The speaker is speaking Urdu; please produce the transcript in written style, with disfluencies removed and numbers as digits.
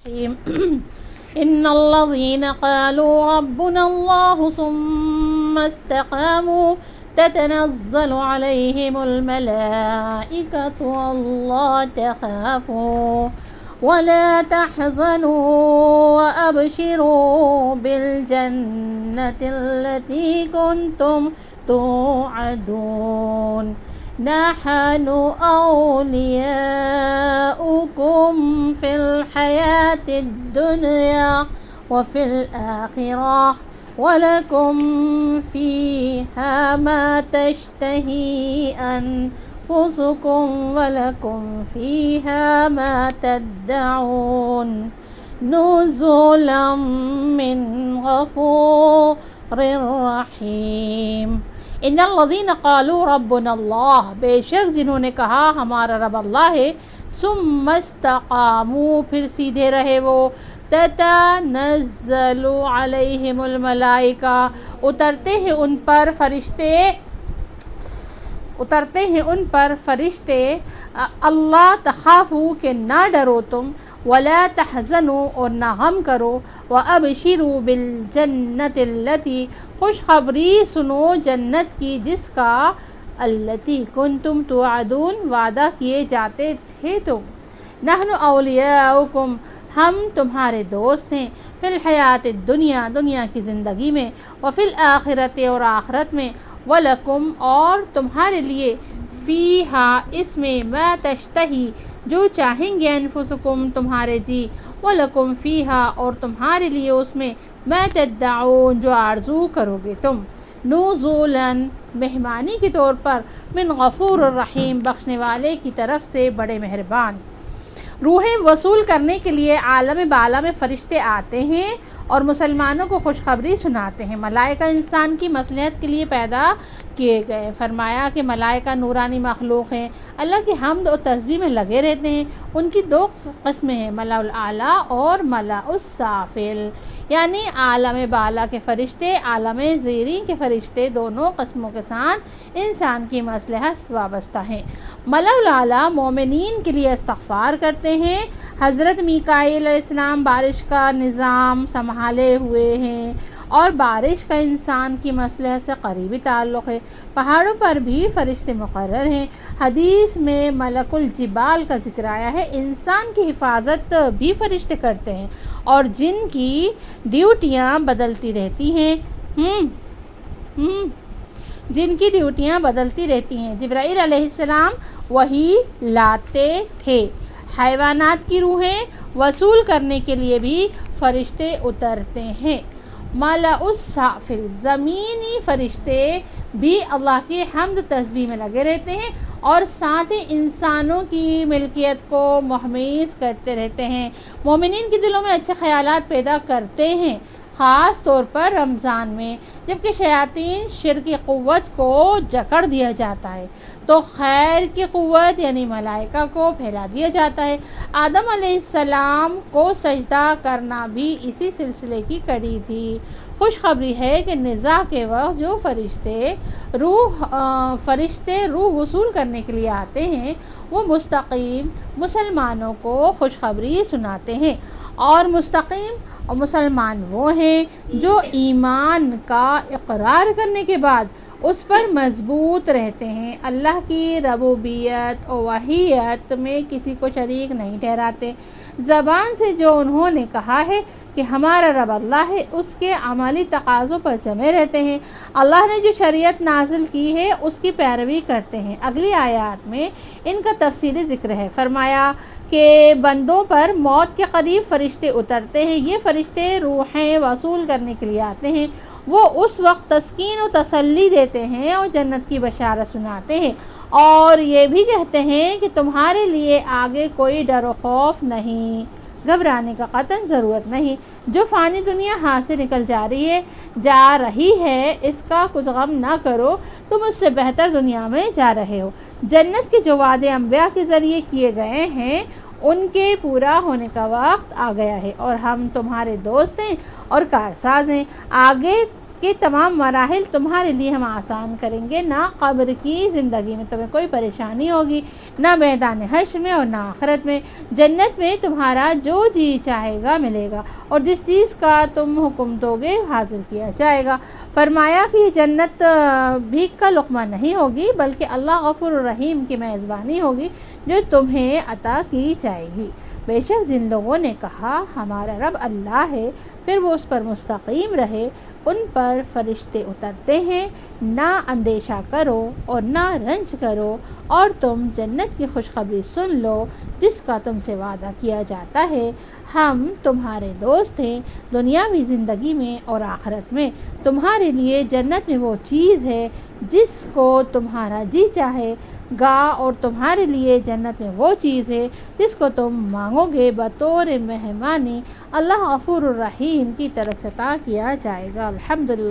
إن الذين قالوا ربنا الله ثم استقاموا تتنزل عليهم الملائكة ألا تخافوا ولا تحزنوا وأبشروا بالجنة التي كنتم توعدون نحن أولياؤكم في الحياة الدنيا وفي الآخرة ولكم فيها ما تشتهي أنفسكم ولكم فيها ما تدعون نزلا من غفور رحیم۔ ان الذین قالوا ربنا اللہ، بے شک جنہوں نے کہا ہمارا رب اللہ ہے، ثم استقاموا، پھر سیدھے رہے وہ، تتنزل علیہم الملائکہ، اترتے ہیں ان پر فرشتے، اللہ تخافوا کہ نہ ڈرو تم، ولا تحزنوا اور نہ غم کرو، وابشروا بالجنۃ التی، خوشخبری سنو جنت کی جس کا، التی کنتم توعدون، وعدہ کیے جاتے تھے تم، نحن اولیاؤکم، ہم تمہارے دوست ہیں، فی الحیات الدنیا، دنیا کی زندگی میں، وفی الآخرت اور آخرت میں، ولکم اور تمہارے لیے، فیہا اس میں، ما تشتہی جو چاہیں گے، انفسکم تمہارے جی، ولکم فیہا اور تمہارے لیے اس میں، ما تدعون جو آرزو کرو گے تم، نزولا مہمانی کے طور پر، من غفور الرحیم بخشنے والے کی طرف سے بڑے مہربان۔ روحیں وصول کرنے کے لیے عالم بالا میں فرشتے آتے ہیں اور مسلمانوں کو خوشخبری سناتے ہیں۔ ملائکہ انسان کی مصلحت کے لیے پیدا کیے گئے، فرمایا کہ ملائکہ نورانی مخلوق ہیں، اللہ کی حمد و تسبیح میں لگے رہتے ہیں۔ ان کی دو قسمیں ہیں، ملأ الاعلیٰ اور ملأ السافل، یعنی عالم بالا کے فرشتے، عالم زیریں کے فرشتے، دونوں قسموں کے ساتھ انسان کی مصلحت وابستہ ہیں۔ ملأ الاعلیٰ مومنین کے لیے استغفار کرتے ہیں۔ حضرت میکائیل علیہ السلام بارش کا نظام سنبھالے ہوئے ہیں اور بارش کا انسان کی مصلحت سے قریبی تعلق ہے۔ پہاڑوں پر بھی فرشتے مقرر ہیں۔ حدیث میں ملک الجبال کا ذکر آیا ہے۔ انسان کی حفاظت بھی فرشتے کرتے ہیں اور جن کی ڈیوٹیاں بدلتی رہتی ہیں جبرائیل علیہ السلام وہی لاتے تھے۔ حیوانات کی روحیں وصول کرنے کے لیے بھی فرشتے اترتے ہیں۔ ملأ السافل زمینی فرشتے بھی اللہ کی حمد تسبیح میں لگے رہتے ہیں اور ساتھ ہی انسانوں کی ملکیت کو محمیز کرتے رہتے ہیں، مومنین کے دلوں میں اچھے خیالات پیدا کرتے ہیں، خاص طور پر رمضان میں، جبکہ شیاطین شر کی قوت کو جکڑ دیا جاتا ہے تو خیر کی قوت یعنی ملائکہ کو پھیلا دیا جاتا ہے۔ آدم علیہ السلام کو سجدہ کرنا بھی اسی سلسلے کی کڑی تھی۔ خوشخبری ہے کہ نزاع کے وقت جو فرشتے روح وصول کرنے کے لیے آتے ہیں وہ مستقیم مسلمانوں کو خوشخبری سناتے ہیں، اور مستقیم مسلمان وہ ہیں جو ایمان کا اقرار کرنے کے بعد اس پر مضبوط رہتے ہیں، اللہ کی ربوبیت و الوہیت میں کسی کو شریک نہیں ٹھہراتے، زبان سے جو انہوں نے کہا ہے کہ ہمارا رب اللہ ہے اس کے عملی تقاضوں پر جمے رہتے ہیں، اللہ نے جو شریعت نازل کی ہے اس کی پیروی کرتے ہیں۔ اگلی آیات میں ان کا تفصیلی ذکر ہے۔ فرمایا کہ بندوں پر موت کے قریب فرشتے اترتے ہیں، یہ فرشتے روحیں وصول کرنے کے لیے آتے ہیں، وہ اس وقت تسکین و تسلی دیتے ہیں اور جنت کی بشارت سناتے ہیں، اور یہ بھی کہتے ہیں کہ تمہارے لیے آگے کوئی ڈر و خوف نہیں، گھبرانے کا قطعاً ضرورت نہیں، جو فانی دنیا ہاتھ سے نکل جا رہی ہے اس کا کچھ غم نہ کرو، تم اس سے بہتر دنیا میں جا رہے ہو۔ جنت کے جو وعدے انبیاء کے ذریعے کیے گئے ہیں ان کے پورا ہونے کا وقت آ گیا ہے، اور ہم تمہارے دوست ہیں اور کارساز ہیں۔ آگے کہ تمام مراحل تمہارے لیے ہم آسان کریں گے، نہ قبر کی زندگی میں تمہیں کوئی پریشانی ہوگی، نہ میدان حشر میں اور نہ آخرت میں۔ جنت میں تمہارا جو جی چاہے گا ملے گا، اور جس چیز کا تم حکم دو گے حاصل کیا جائے گا۔ فرمایا کہ یہ جنت بھیک کا لقمہ نہیں ہوگی، بلکہ اللہ غفور الرحیم کی میزبانی ہوگی جو تمہیں عطا کی جائے گی۔ بے شک جن لوگوں نے کہا ہمارا رب اللہ ہے، پھر وہ اس پر مستقیم رہے، ان پر فرشتے اترتے ہیں، نہ اندیشہ کرو اور نہ رنج کرو، اور تم جنت کی خوشخبری سن لو جس کا تم سے وعدہ کیا جاتا ہے۔ ہم تمہارے دوست ہیں دنیاوی زندگی میں اور آخرت میں۔ تمہارے لیے جنت میں وہ چیز ہے جس کو تمہارا جی چاہے گا، اور تمہارے لیے جنت میں وہ چیز ہے جس کو تم مانگو گے بطور مہمانی اللہ غفور الرحیم کی طرف سے عطا کیا جائے گا۔ الحمدللہ۔